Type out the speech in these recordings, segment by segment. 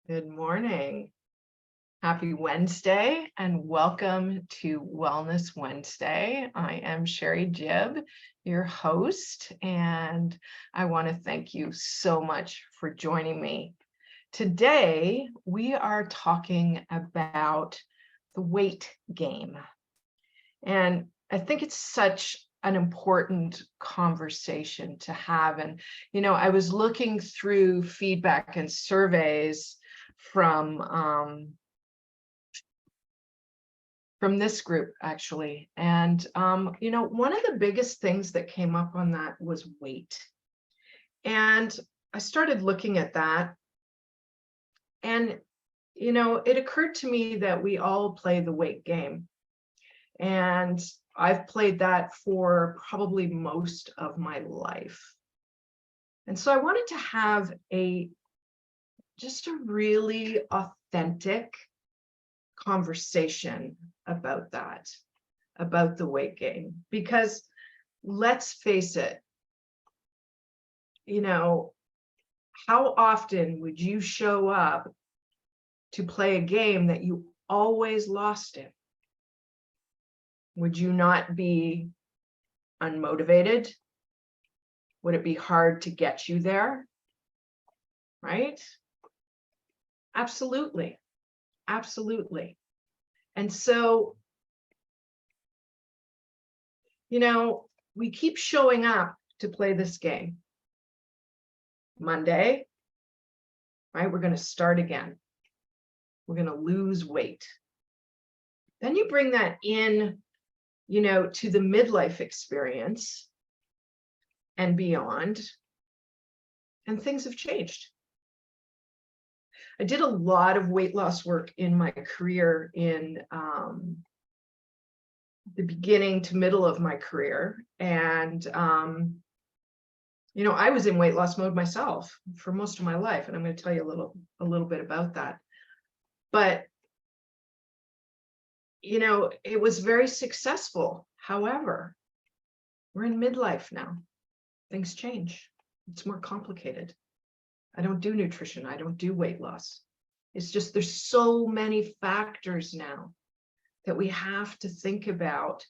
Good morning. Happy Wednesday and welcome to Wellness Wednesday. I am Sherry Jibb, your host, and I want to thank you so much for joining me. Today, we are talking about the weight game. And I think it's such an important conversation to have. And, I was looking through feedback and surveys from this group actually. And, one of the biggest things that came up on that was weight. And I started looking at that and, it occurred to me that we all play the weight game. And I've played that for probably most of my life. And so I wanted to have just a really authentic conversation about that, about the weight game. Because let's face it, how often would you show up to play a game that you always lost in? Would you not be unmotivated? Would it be hard to get you there? Right? Absolutely. Absolutely. And so, we keep showing up to play this game. Monday, right? We're going to start again. We're going to lose weight. Then you bring that in, to the midlife experience and beyond, and things have changed. I did a lot of weight loss work in my career in the beginning to middle of my career. And, I was in weight loss mode myself for most of my life. And I'm going to tell you a little bit about that. But, it was very successful. However, we're in midlife now. Things change. It's more complicated. I don't do nutrition. I don't do weight loss. It's just there's so many factors now that we have to think about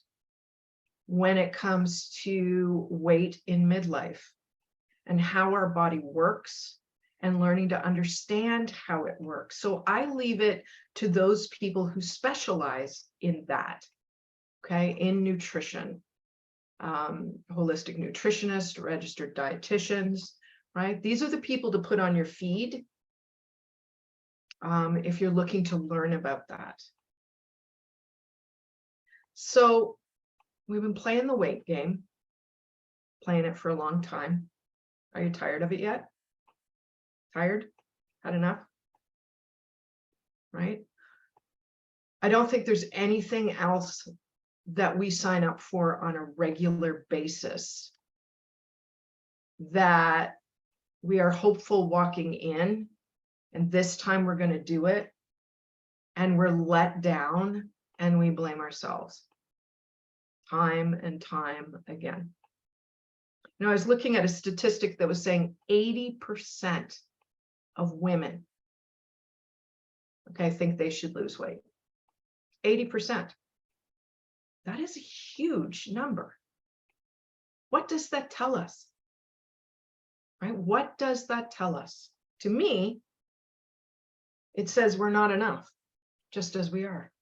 when it comes to weight in midlife and how our body works and learning to understand how it works. So I leave it to those people who specialize in that, okay, in nutrition, holistic nutritionists, registered dietitians, right? These are the people to put on your feed if you're looking to learn about that. So we've been playing the weight game, playing it for a long time. Are you tired of it yet? Tired? Had enough? Right? I don't think there's anything else that we sign up for on a regular basis that we are hopeful walking in, and this time we're going to do it, and we're let down and we blame ourselves time and time again. I was looking at a statistic that was saying 80% of women, think they should lose weight. 80%. That is a huge number. What does that tell us? Right? What does that tell us? To me, it says we're not enough, just as we are.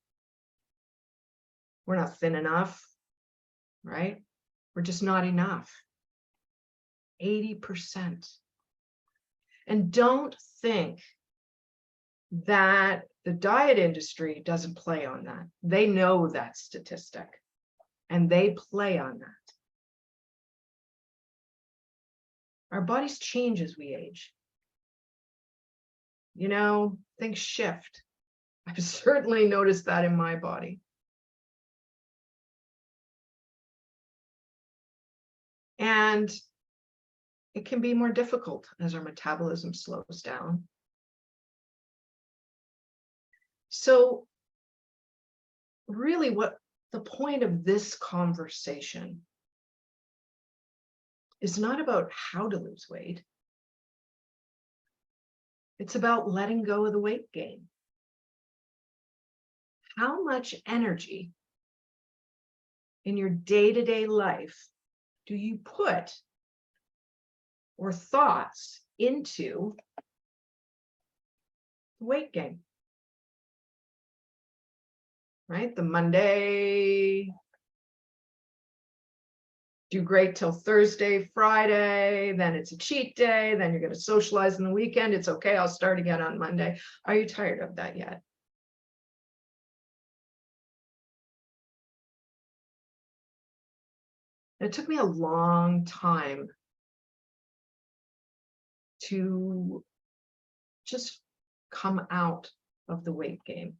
We're not thin enough, right? We're just not enough. 80%. And don't think that the diet industry doesn't play on that. They know that statistic and they play on that. Our bodies change as we age. Things shift. I've certainly noticed that in my body. And it can be more difficult as our metabolism slows down. So really what the point of this conversation is not about how to lose weight. It's about letting go of the weight gain. How much energy in your day-to-day life do you put or thoughts into weight gain? Right? The Monday, do great till Thursday, Friday, then it's a cheat day, then you're going to socialize in the weekend. It's okay, I'll start again on Monday. Are you tired of that yet? It took me a long time to just come out of the weight game.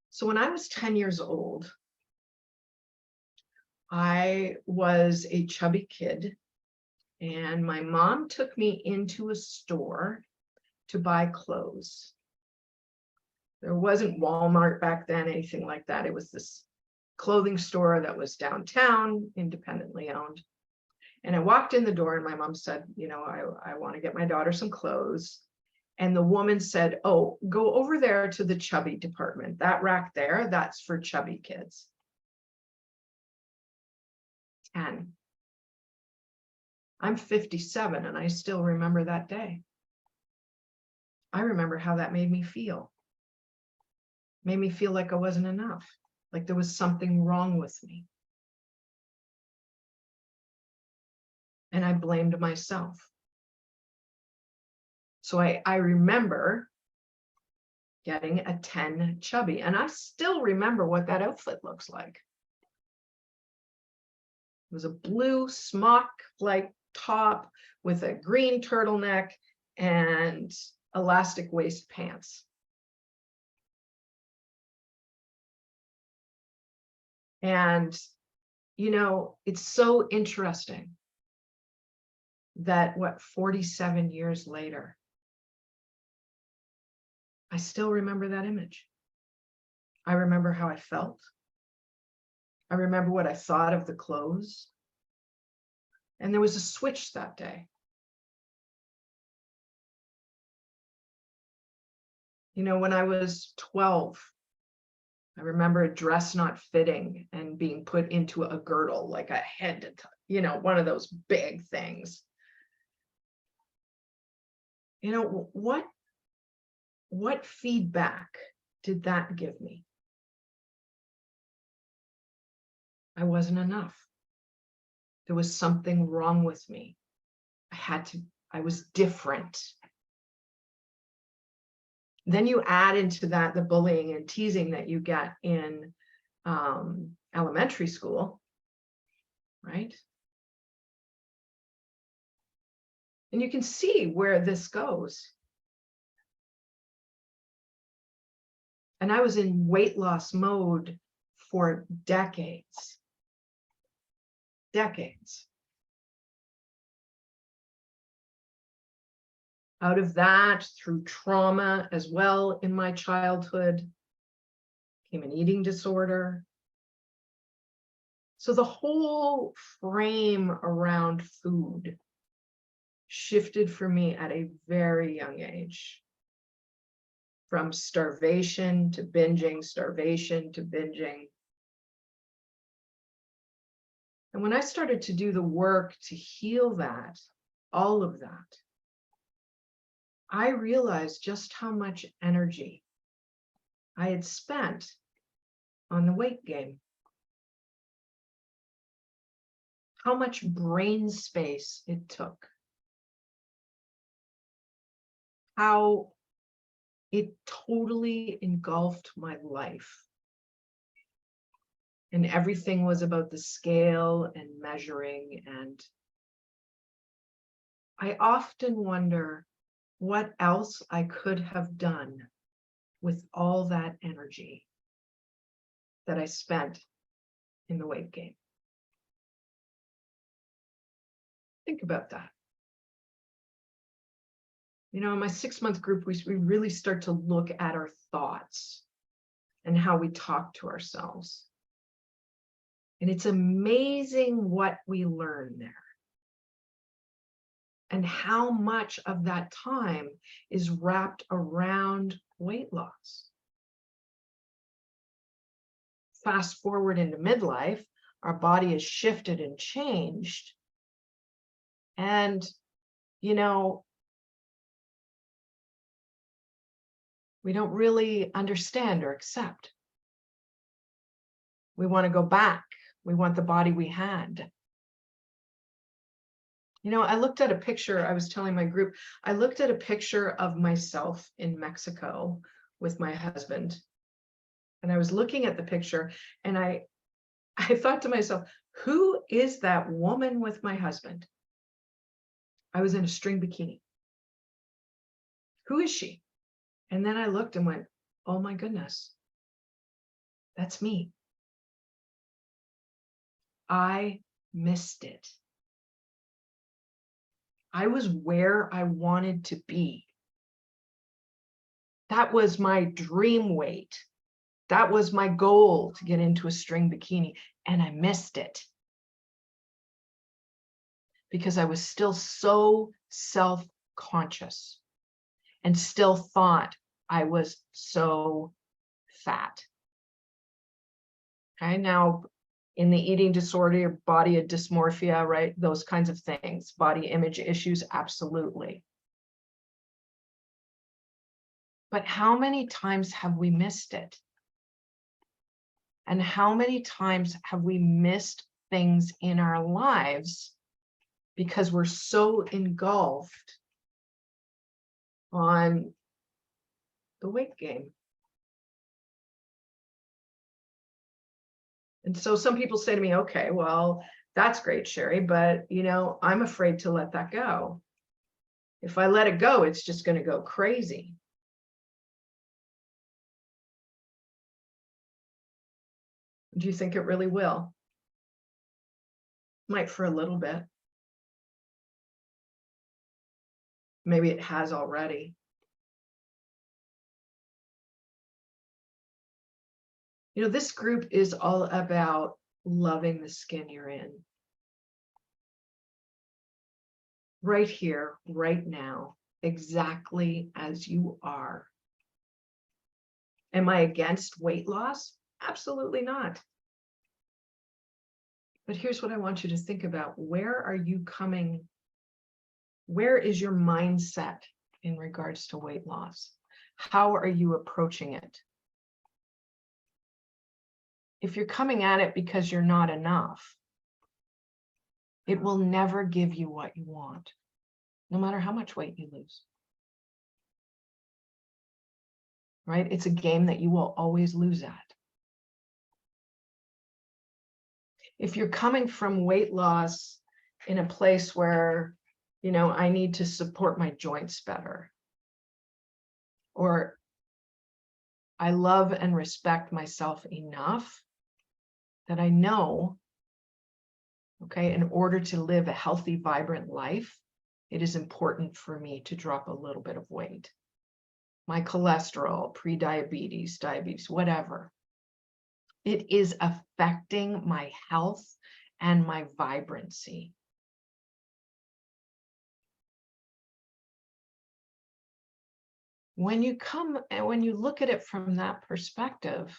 So when I was 10 years old, I was a chubby kid, and my mom took me into a store to buy clothes. There wasn't Walmart back then, anything like that. It was this clothing store that was downtown, independently owned. And I walked in the door and my mom said, you know, I want to get my daughter some clothes. And the woman said, oh, go over there to the chubby department. That rack there, that's for chubby kids. 10. I'm 57 and I still remember that day. I remember how that made me feel. Made me feel like I wasn't enough, like there was something wrong with me. And I blamed myself. So I remember getting a 10 chubby, and I still remember what that outfit looks like. It was a blue smock-like top with a green turtleneck and elastic waist pants. And, you know, it's so interesting that 47 years later, I still remember that image. I remember how I felt. I remember what I thought of the clothes. And there was a switch that day. You know, when I was 12, I remember a dress not fitting and being put into a girdle, like a head, you know, one of those big things. You know, what feedback did that give me? I wasn't enough. There was something wrong with me. I was different. Then you add into that the bullying and teasing that you get in elementary school, right? And you can see where this goes. And I was in weight loss mode for decades. Decades. Out of that, through trauma as well in my childhood, came an eating disorder. So the whole frame around food shifted for me at a very young age. From starvation to binging, starvation to binging. And when I started to do the work to heal that, all of that, I realized just how much energy I had spent on the weight gain. How much brain space it took. How it totally engulfed my life. And everything was about the scale and measuring. And I often wonder what else I could have done with all that energy that I spent in the weight gain. Think about that. You know, in my 6-month group, we really start to look at our thoughts and how we talk to ourselves. And it's amazing what we learn there. And how much of that time is wrapped around weight loss? Fast forward into midlife, our body has shifted and changed. And, you know, we don't really understand or accept. We want to go back. We want the body we had. You know, I looked at a picture, I was telling my group, I looked at a picture of myself in Mexico with my husband. And I was looking at the picture and I thought to myself, who is that woman with my husband? I was in a string bikini. Who is she? And then I looked and went, oh my goodness, that's me. I missed it. I was where I wanted to be. That was my dream weight. That was my goal, to get into a string bikini, and I missed it because I was still so self-conscious and still thought I was so fat. Okay, now in the eating disorder, body dysmorphia, right? Those kinds of things, body image issues, absolutely. But how many times have we missed it? And how many times have we missed things in our lives because we're so engulfed on the weight game? And so some people say to me, okay, well, that's great, Sherry, but you know, I'm afraid to let that go. If I let it go, it's just going to go crazy. Do you think it really will? Might for a little bit. Maybe it has already. You know, this group is all about loving the skin you're in. Right here, right now, exactly as you are. Am I against weight loss? Absolutely not. But here's what I want you to think about. Where are you coming? Where is your mindset in regards to weight loss? How are you approaching it? If you're coming at it because you're not enough, it will never give you what you want, no matter how much weight you lose. Right? It's a game that you will always lose at. If you're coming from weight loss in a place where, you know, I need to support my joints better, or I love and respect myself enough that I know, okay, in order to live a healthy, vibrant life, it is important for me to drop a little bit of weight. My cholesterol, pre-diabetes, diabetes, whatever. It is affecting my health and my vibrancy. When you come and when you look at it from that perspective,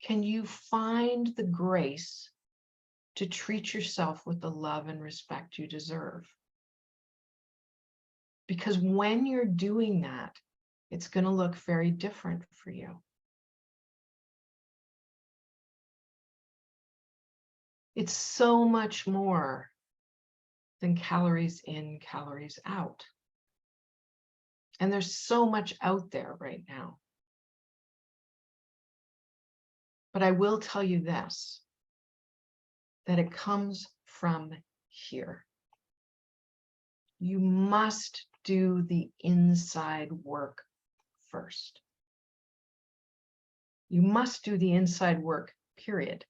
can you find the grace to treat yourself with the love and respect you deserve? Because when you're doing that, it's going to look very different for you. It's so much more than calories in, calories out. And there's so much out there right now. But I will tell you this, that it comes from here. You must do the inside work first. You must do the inside work, period,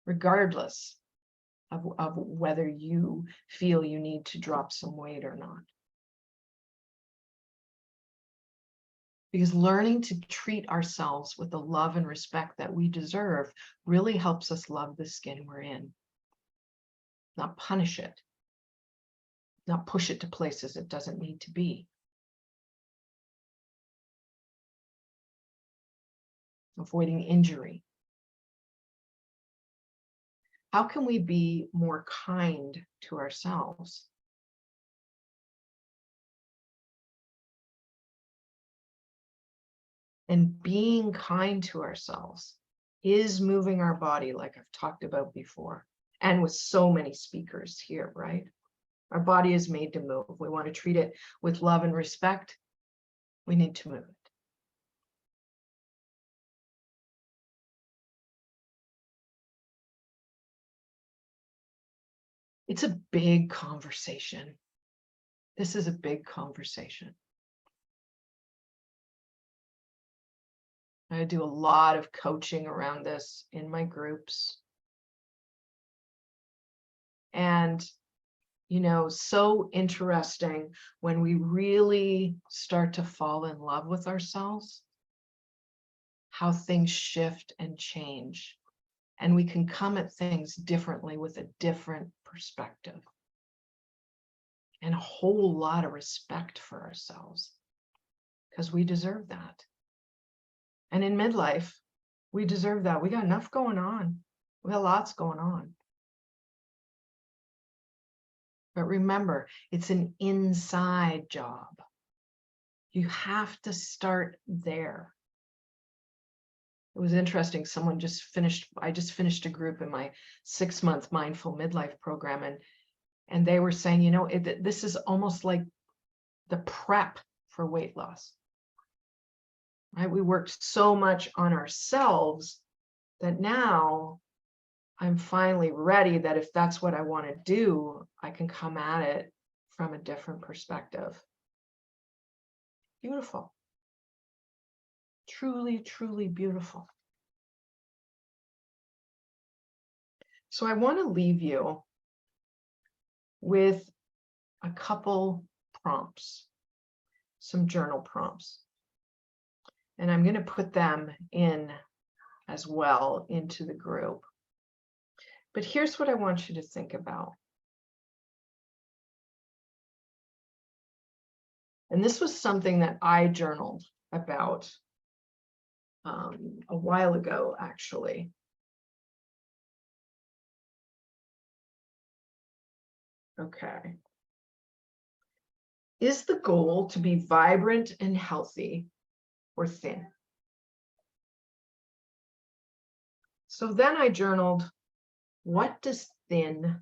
regardless of whether you feel you need to drop some weight or not. Because learning to treat ourselves with the love and respect that we deserve really helps us love the skin we're in, not punish it. not push it to places it doesn't need to be. Avoiding injury. How can we be more kind to ourselves? And being kind to ourselves is moving our body, like I've talked about before, and with so many speakers here, right? Our body is made to move. We want to treat it with love and respect. We need to move it. It's a big conversation. This is a big conversation. I do a lot of coaching around this in my groups. And, you know, so interesting when we really start to fall in love with ourselves, how things shift and change. And we can come at things differently with a different perspective. And a whole lot of respect for ourselves, because we deserve that. And in midlife, we deserve that. We got enough going on. We got lots going on. But remember, it's an inside job. You have to start there. It was interesting. I just finished a group in my 6-month mindful midlife program, and they were saying, you know, this is almost like the prep for weight loss. Right? We worked so much on ourselves that now I'm finally ready that if that's what I want to do, I can come at it from a different perspective. Beautiful. Truly, truly beautiful. So I want to leave you with a couple prompts, some journal prompts. And I'm going to put them in as well into the group. But here's what I want you to think about. And this was something that I journaled about a while ago, actually. Okay. Is the goal to be vibrant and healthy or thin? So then I journaled, what does thin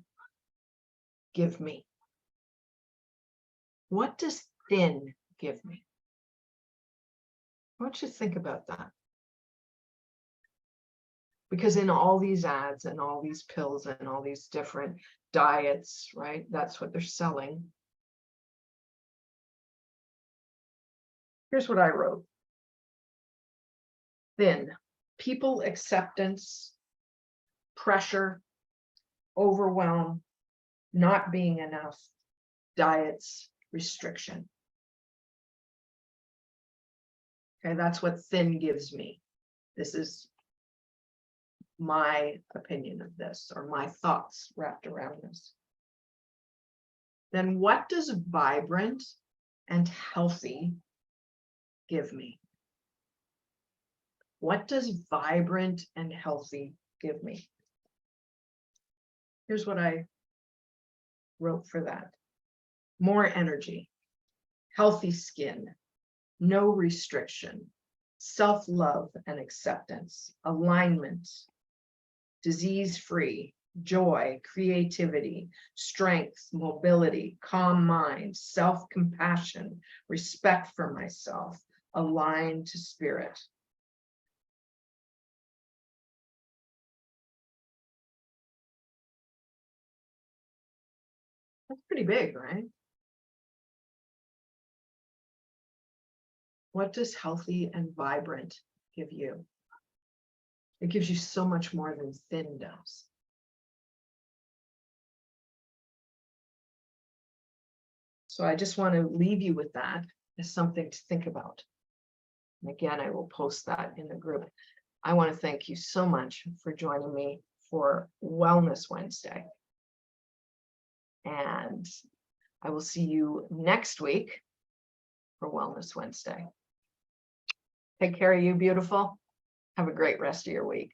give me? What does thin give me? I want you to think about that. Because in all these ads and all these pills and all these different diets, right? That's what they're selling. Here's what I wrote. Thin, people acceptance, pressure, overwhelm, not being enough, diets, restriction. Okay, that's what thin gives me. This is my opinion of this, or my thoughts wrapped around this. Then what does vibrant and healthy give me? What does vibrant and healthy give me? Here's what I wrote for that. More energy, healthy skin, no restriction, self-love and acceptance, alignment, disease-free, joy, creativity, strength, mobility, calm mind, self-compassion, respect for myself, aligned to spirit. That's pretty big, right? What does healthy and vibrant give you? It gives you so much more than thin does. So I just want to leave you with that as something to think about. And again, I will post that in the group. I want to thank you so much for joining me for Wellness Wednesday. And I will see you next week for Wellness Wednesday. Take care of you, beautiful. Have a great rest of your week.